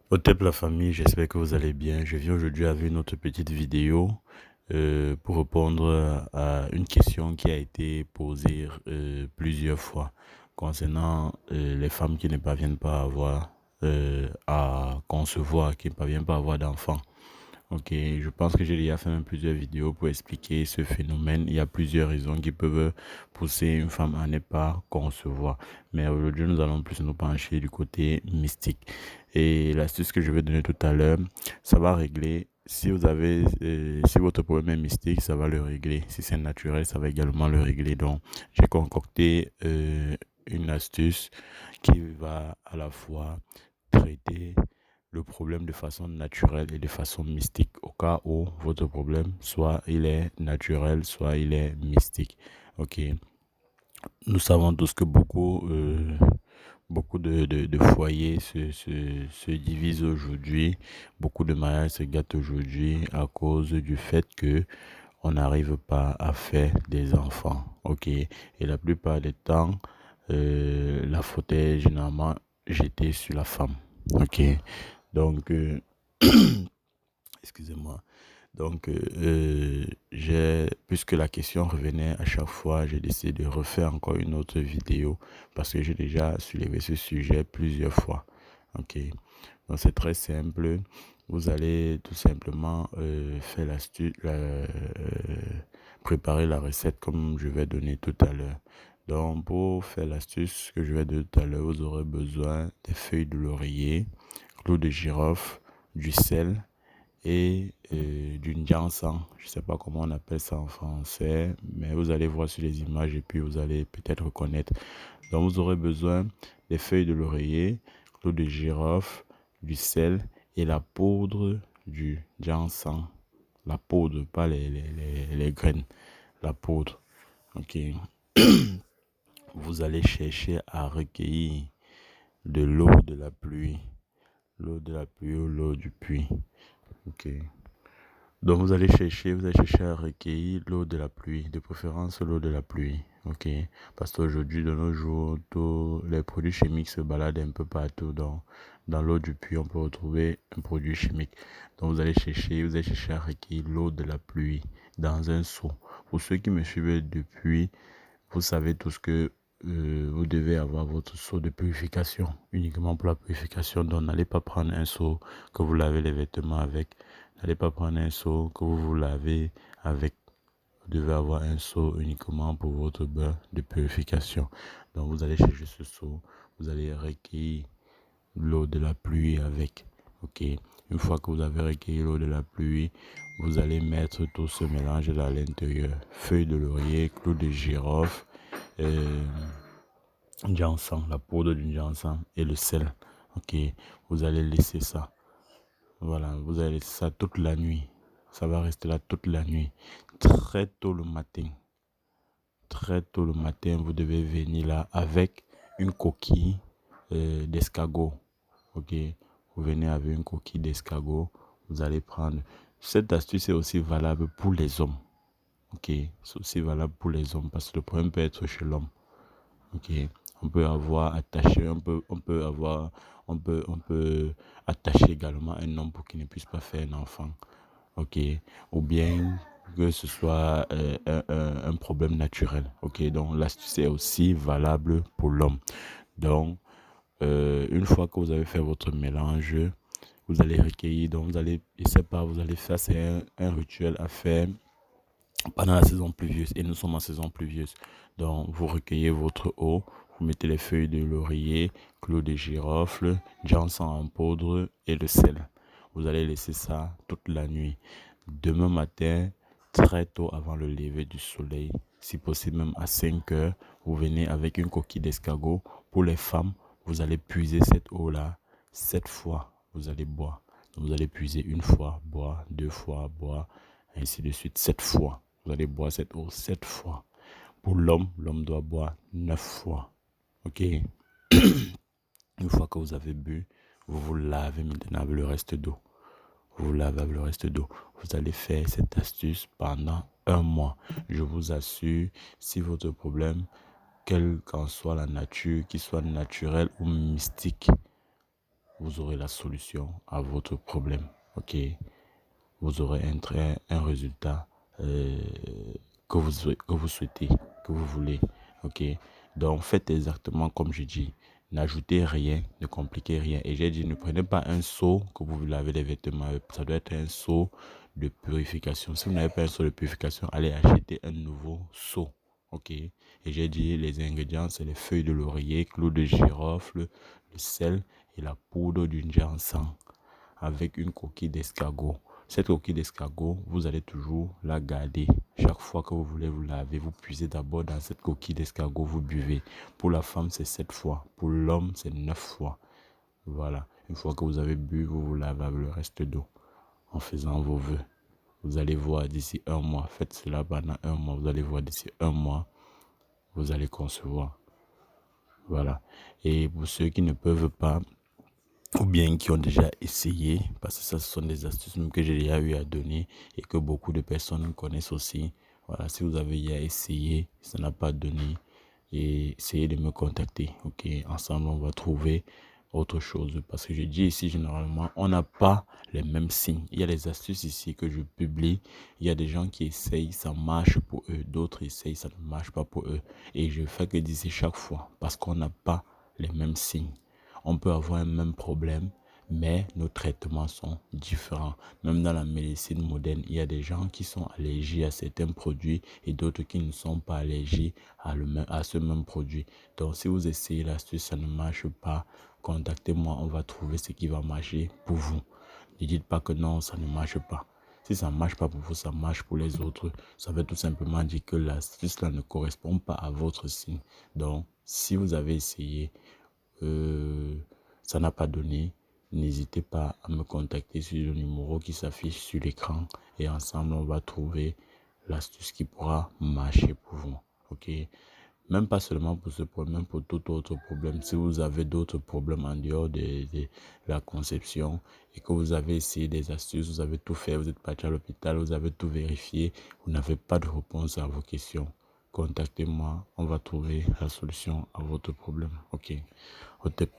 Au top la famille, j'espère que vous allez bien. Je viens aujourd'hui avec une autre petite vidéo pour répondre à une question qui a été posée plusieurs fois concernant les femmes qui ne parviennent pas à concevoir, qui ne parviennent pas à avoir d'enfants. Ok, je pense que j'ai déjà fait même plusieurs vidéos pour expliquer ce phénomène. Il y a plusieurs raisons qui peuvent pousser une femme à ne pas concevoir. Mais aujourd'hui, nous allons plus nous pencher du côté mystique. Et l'astuce que je vais donner tout à l'heure, ça va régler. Si votre problème est mystique, ça va le régler. Si c'est naturel, ça va également le régler. Donc, j'ai concocté une astuce qui va à la fois traiter le problème de façon naturelle et de façon mystique. Au cas où votre problème, soit il est naturel, soit il est mystique. Ok. Nous savons tous que beaucoup de foyers se divisent aujourd'hui. Beaucoup de mariages se gâtent aujourd'hui à cause du fait que on n'arrive pas à faire des enfants. Ok. Et la plupart des temps, la faute est généralement jetée sur la femme. Ok. Donc, excusez-moi. Donc, puisque la question revenait à chaque fois, j'ai décidé de refaire encore une autre vidéo parce que j'ai déjà soulevé ce sujet plusieurs fois. Ok. Donc, c'est très simple. Vous allez tout simplement faire préparer la recette comme je vais donner tout à l'heure. Donc, pour faire l'astuce que je vais donner tout à l'heure, vous aurez besoin des feuilles de laurier, clous de girofle, du sel et d'une jansan. Je ne sais pas comment on appelle ça en français, mais vous allez voir sur les images et puis vous allez peut-être reconnaître. Donc vous aurez besoin des feuilles de l'oreiller, clous de girofle, du sel et la poudre du jansan. La poudre, pas les graines, la poudre. Ok. Vous allez chercher à recueillir de l'eau de la pluie. L'eau de la pluie ou l'eau du puits. Ok. Donc vous allez chercher à recueillir l'eau de la pluie, de préférence l'eau de la pluie, ok? Parce qu'aujourd'hui, de nos jours, tous les produits chimiques se baladent un peu partout. Dans l'eau du puits, on peut retrouver un produit chimique. Donc vous allez chercher à recueillir l'eau de la pluie dans un seau. Pour ceux qui me suivent depuis, vous savez tous que vous devez avoir votre seau de purification, uniquement pour la purification. Donc n'allez pas prendre un seau que vous lavez les vêtements avec. N'allez pas prendre un seau que vous vous lavez avec. Vous devez avoir un seau uniquement pour votre bain de purification. Donc vous allez chercher ce seau, vous allez recueillir l'eau de la pluie avec. Ok. Une fois que vous avez recueilli l'eau de la pluie, vous allez mettre tout ce mélange à l'intérieur. Feuilles de laurier, clous de girofle, euh, jansan, la poudre du jansan et le sel. Ok. Vous allez laisser ça. Voilà, vous allez laisser ça toute la nuit. Ça va rester là toute la nuit. Très tôt le matin. Très tôt le matin, vous devez venir là avec une coquille d'escargot. Ok, vous venez avec une coquille d'escargot. Vous allez prendre. Cette astuce est aussi valable pour les hommes. Ok, c'est aussi valable pour les hommes parce que le problème peut être chez l'homme. Ok, on peut avoir attaché, on peut attacher également un homme pour qu'il ne puisse pas faire un enfant. Ok, ou bien que ce soit un problème naturel. Ok, donc l'astuce est aussi valable pour l'homme. Donc, une fois que vous avez fait votre mélange, vous allez recueillir, donc vous allez, je sais pas, vous allez faire, c'est un rituel à faire pendant la saison pluvieuse et nous sommes en saison pluvieuse. Donc, vous recueillez votre eau, vous mettez les feuilles de laurier, clous de girofle, jansan en poudre et le sel. Vous allez laisser ça toute la nuit. Demain matin, très tôt avant le lever du soleil, si possible même à 5 heures, vous venez avec une coquille d'escargot. Pour les femmes, vous allez puiser cette eau-là 7 fois. Vous allez boire. Donc, vous allez puiser une fois, boire, deux fois, boire, ainsi de suite, 7 fois. Vous allez boire cette eau 7 fois. Pour l'homme, l'homme doit boire 9 fois. Ok? Une fois que vous avez bu, vous vous lavez maintenant avec le reste d'eau. Vous lavez avec le reste d'eau. Vous allez faire cette astuce pendant un mois. Je vous assure, si votre problème, quelle qu'en soit la nature, qu'il soit naturel ou mystique, vous aurez la solution à votre problème. Ok? Vous aurez un résultat que vous souhaitez, que vous voulez. Ok? Donc, faites exactement comme je dis. N'ajoutez rien, ne compliquez rien. Et j'ai dit, ne prenez pas un seau que vous lavez les vêtements. Ça doit être un seau de purification. Si vous n'avez pas un seau de purification, allez acheter un nouveau seau. Ok? Et j'ai dit, les ingrédients, c'est les feuilles de laurier, clous de girofle, le sel et la poudre d'une sang avec une coquille d'escargot. Cette coquille d'escargot, vous allez toujours la garder. Chaque fois que vous voulez vous laver, vous puisez d'abord dans cette coquille d'escargot, vous buvez. Pour la femme, c'est 7 fois. Pour l'homme, c'est 9 fois. Voilà. Une fois que vous avez bu, vous vous lavez avec le reste d'eau en faisant vos vœux. Vous allez voir d'ici un mois. Faites cela pendant un mois. Vous allez voir d'ici un mois, vous allez concevoir. Voilà. Et pour ceux qui ne peuvent pas, ou bien qui ont déjà essayé, parce que ça, ce sont des astuces que j'ai déjà eu à donner et que beaucoup de personnes connaissent aussi. Voilà, si vous avez déjà essayé, ça n'a pas donné, et essayez de me contacter. Ok, ensemble, on va trouver autre chose. Parce que je dis ici, généralement, on n'a pas les mêmes signes. Il y a des astuces ici que je publie. Il y a des gens qui essayent, ça marche pour eux. D'autres essayent, ça ne marche pas pour eux. Et je fais que d'ici chaque fois, parce qu'on n'a pas les mêmes signes. On peut avoir un même problème, mais nos traitements sont différents. Même dans la médecine moderne, il y a des gens qui sont allergiques à certains produits et d'autres qui ne sont pas allergiques à ce même produit. Donc, si vous essayez l'astuce, ça ne marche pas, contactez-moi, on va trouver ce qui va marcher pour vous. Ne dites pas que non, ça ne marche pas. Si ça ne marche pas pour vous, ça marche pour les autres. Ça veut tout simplement dire que l'astuce là ne correspond pas à votre signe. Donc, si vous avez essayé, ça n'a pas donné, n'hésitez pas à me contacter sur le numéro qui s'affiche sur l'écran et ensemble on va trouver l'astuce qui pourra marcher pour vous. Ok? Même pas seulement pour ce problème, pour tout autre problème. Si vous avez d'autres problèmes en dehors de la conception et que vous avez essayé des astuces, vous avez tout fait, vous êtes parti à l'hôpital, vous avez tout vérifié, vous n'avez pas de réponse à vos questions, contactez-moi, on va trouver la solution à votre problème. Ok? Au top.